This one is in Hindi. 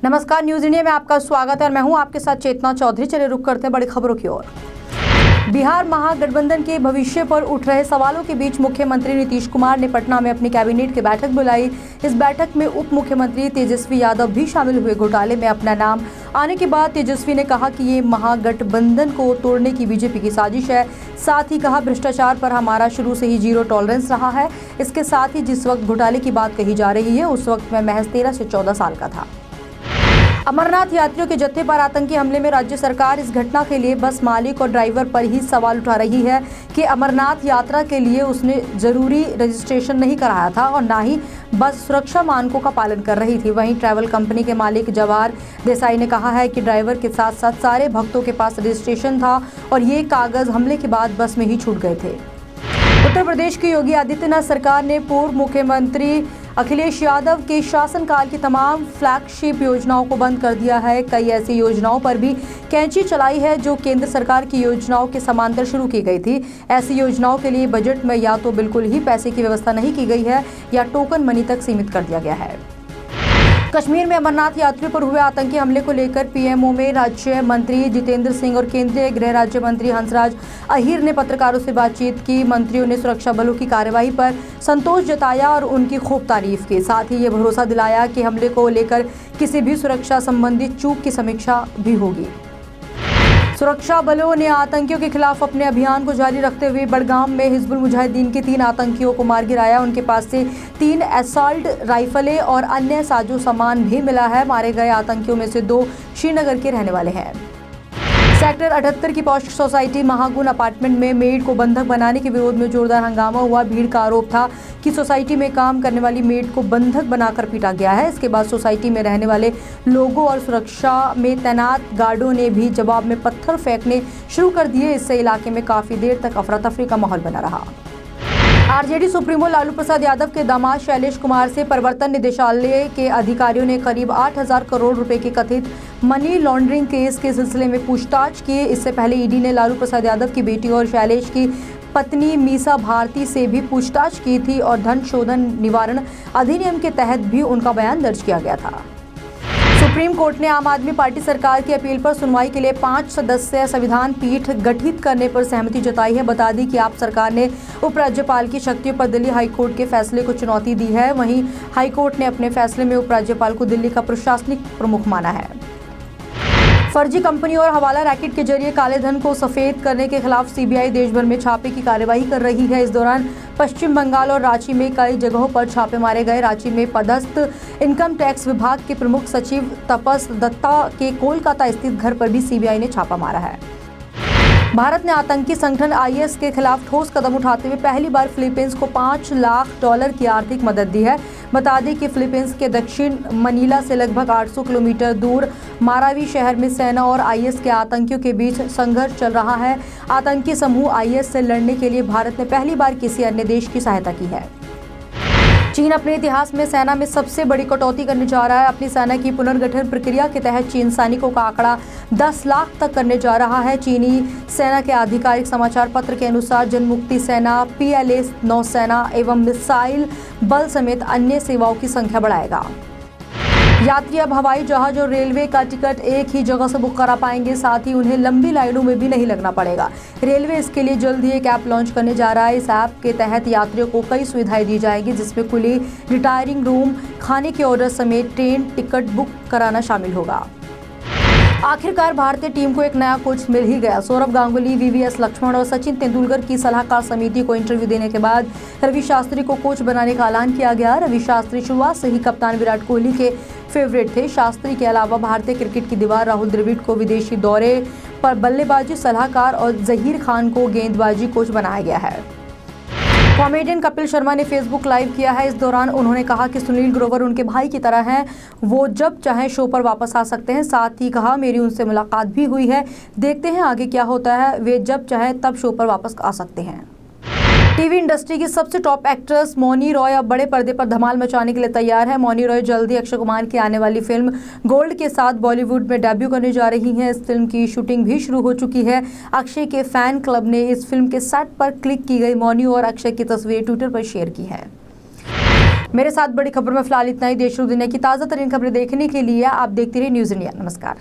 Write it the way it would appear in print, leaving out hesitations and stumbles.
नमस्कार, न्यूज इंडिया में आपका स्वागत है और मैं हूं आपके साथ चेतना चौधरी। चलिए रुक करते हैं बड़ी खबरों की ओर। बिहार महागठबंधन के भविष्य पर उठ रहे सवालों के बीच मुख्यमंत्री नीतीश कुमार ने पटना में अपनी कैबिनेट की बैठक बुलाई। इस बैठक में उप मुख्यमंत्री तेजस्वी यादव भी शामिल हुए। घोटाले में अपना नाम आने के बाद तेजस्वी ने कहा कि ये महागठबंधन को तोड़ने की बीजेपी की साजिश है। साथ ही कहा, भ्रष्टाचार पर हमारा शुरू से ही जीरो टॉलरेंस रहा है। इसके साथ ही जिस वक्त घोटाले की बात कही जा रही है उस वक्त मैं महज 13 से 14 साल का था। अमरनाथ यात्रियों के जत्थे पर आतंकी हमले में राज्य सरकार इस घटना के लिए बस मालिक और ड्राइवर पर ही सवाल उठा रही है कि अमरनाथ यात्रा के लिए उसने जरूरी रजिस्ट्रेशन नहीं कराया था और ना ही बस सुरक्षा मानकों का पालन कर रही थी। वहीं ट्रैवल कंपनी के मालिक जवाहर देसाई ने कहा है कि ड्राइवर के साथ साथ सारे भक्तों के पास रजिस्ट्रेशन था और ये कागज हमले के बाद बस में ही छूट गए थे। उत्तर प्रदेश की योगी आदित्यनाथ सरकार ने पूर्व मुख्यमंत्री अखिलेश यादव के शासनकाल की तमाम फ्लैगशिप योजनाओं को बंद कर दिया है। कई ऐसी योजनाओं पर भी कैंची चलाई है जो केंद्र सरकार की योजनाओं के समांतर शुरू की गई थी। ऐसी योजनाओं के लिए बजट में या तो बिल्कुल ही पैसे की व्यवस्था नहीं की गई है या टोकन मनी तक सीमित कर दिया गया है। कश्मीर में अमरनाथ यात्रियों पर हुए आतंकी हमले को लेकर पीएमओ में राज्य मंत्री जितेंद्र सिंह और केंद्रीय गृह राज्य मंत्री हंसराज अहीर ने पत्रकारों से बातचीत की। मंत्रियों ने सुरक्षा बलों की कार्रवाई पर संतोष जताया और उनकी खूब तारीफ की। साथ ही ये भरोसा दिलाया कि हमले को लेकर किसी भी सुरक्षा संबंधित चूक की समीक्षा भी होगी। सुरक्षा बलों ने आतंकियों के खिलाफ अपने अभियान को जारी रखते हुए बड़गाम में हिजबुल मुजाहिदीन के 3 आतंकियों को मार गिराया। उनके पास से 3 असॉल्ट राइफलें और अन्य साजो सामान भी मिला है। मारे गए आतंकियों में से 2 श्रीनगर के रहने वाले हैं। सेक्टर 78 की पॉश सोसाइटी महागुन अपार्टमेंट में मेड को बंधक बनाने के विरोध में जोरदार हंगामा हुआ। भीड़ का आरोप था कि सोसाइटी में काम करने वाली मेड को बंधक बनाकर पीटा गया है। इसके बाद सोसाइटी में रहने वाले लोगों और सुरक्षा में तैनात गार्डों ने भी जवाब में पत्थर फेंकने शुरू कर दिए। इससे इलाके में काफी देर तक अफरा तफरी का माहौल बना रहा। आरजेडी सुप्रीमो लालू प्रसाद यादव के दामाद शैलेश कुमार से प्रवर्तन निदेशालय के अधिकारियों ने करीब 8,000 करोड़ रुपए के कथित मनी लॉन्ड्रिंग केस के सिलसिले में पूछताछ की। इससे पहले ईडी ने लालू प्रसाद यादव की बेटी और शैलेश की पत्नी मीसा भारती से भी पूछताछ की थी और धन शोधन निवारण अधिनियम के तहत भी उनका बयान दर्ज किया गया था। सुप्रीम कोर्ट ने आम आदमी पार्टी सरकार की अपील पर सुनवाई के लिए 5 सदस्यीय संविधान पीठ गठित करने पर सहमति जताई है। बता दी कि आप सरकार ने उपराज्यपाल की शक्तियों पर दिल्ली हाईकोर्ट के फैसले को चुनौती दी है। वहीं हाईकोर्ट ने अपने फैसले में उपराज्यपाल को दिल्ली का प्रशासनिक प्रमुख माना है। फर्जी कंपनी और हवाला रैकेट के जरिए काले धन को सफेद करने के खिलाफ सीबीआई देश भर में छापे की कार्यवाही कर रही है। इस दौरान पश्चिम बंगाल और रांची में कई जगहों पर छापे मारे गए। रांची में पदस्थ इनकम टैक्स विभाग के प्रमुख सचिव तपस दत्ता के कोलकाता स्थित घर पर भी सीबीआई ने छापा मारा है। भारत ने आतंकी संगठन आईएस के खिलाफ ठोस कदम उठाते हुए पहली बार फिलीपींस को $5 लाख की आर्थिक मदद दी है। बता दें कि फिलीपींस के दक्षिण मनीला से लगभग 800 किलोमीटर दूर मारावी शहर में सेना और आईएस के आतंकियों के बीच संघर्ष चल रहा है। आतंकी समूह आईएस से लड़ने के लिए भारत ने पहली बार किसी अन्य देश की सहायता की है। चीन अपने इतिहास में सेना में सबसे बड़ी कटौती करने जा रहा है। अपनी सेना की पुनर्गठन प्रक्रिया के तहत चीन सैनिकों का आंकड़ा 10 लाख तक करने जा रहा है। चीनी सेना के आधिकारिक समाचार पत्र के अनुसार जनमुक्ति सेना, PLA नौसेना एवं मिसाइल बल समेत अन्य सेवाओं की संख्या बढ़ाएगा। यात्री अब हवाई जहाज और रेलवे का टिकट एक ही जगह से बुक करा पाएंगे। साथ ही उन्हें लंबी लाइनों में भी नहीं लगना पड़ेगा। रेलवे इसके लिए जल्द ही एक ऐप लॉन्च करने जा रहा है। इस ऐप के तहत यात्रियों को कई सुविधाएं दी जाएगी, जिसमें खुली रिटायरिंग रूम, खाने के ऑर्डर समेत ट्रेन टिकट बुक कराना शामिल होगा। आखिरकार भारतीय टीम को एक नया कोच मिल ही गया। सौरव गांगुली, VVS लक्ष्मण और सचिन तेंदुलकर की सलाहकार समिति को इंटरव्यू देने के बाद रवि शास्त्री को कोच बनाने का ऐलान किया गया। रवि शास्त्री शुरुआत से ही कप्तान विराट कोहली के फेवरेट थे। शास्त्री के अलावा भारतीय क्रिकेट की दीवार राहुल द्रविड़ को विदेशी दौरे पर बल्लेबाजी सलाहकार और जहीर खान को गेंदबाजी कोच बनाया गया है। कॉमेडियन कपिल शर्मा ने फेसबुक लाइव किया है। इस दौरान उन्होंने कहा कि सुनील ग्रोवर उनके भाई की तरह हैं, वो जब चाहें शो पर वापस आ सकते हैं। साथ ही कहा, मेरी उनसे मुलाकात भी हुई है, देखते हैं आगे क्या होता है, वे जब चाहें तब शो पर वापस आ सकते हैं। टीवी इंडस्ट्री की सबसे टॉप एक्ट्रेस मौनी रॉय अब बड़े पर्दे पर धमाल मचाने के लिए तैयार है। मौनी रॉय जल्दी अक्षय कुमार की आने वाली फिल्म गोल्ड के साथ बॉलीवुड में डेब्यू करने जा रही हैं। इस फिल्म की शूटिंग भी शुरू हो चुकी है। अक्षय के फैन क्लब ने इस फिल्म के सेट पर क्लिक की गई मौनी और अक्षय की तस्वीर ट्विटर पर शेयर की है। मेरे साथ बड़ी खबर में फिलहाल इतना ही। देश और दुनिया की ताज़ा तरीन खबरें देखने के लिए आप देखते रहिए न्यूज़ इंडिया। नमस्कार।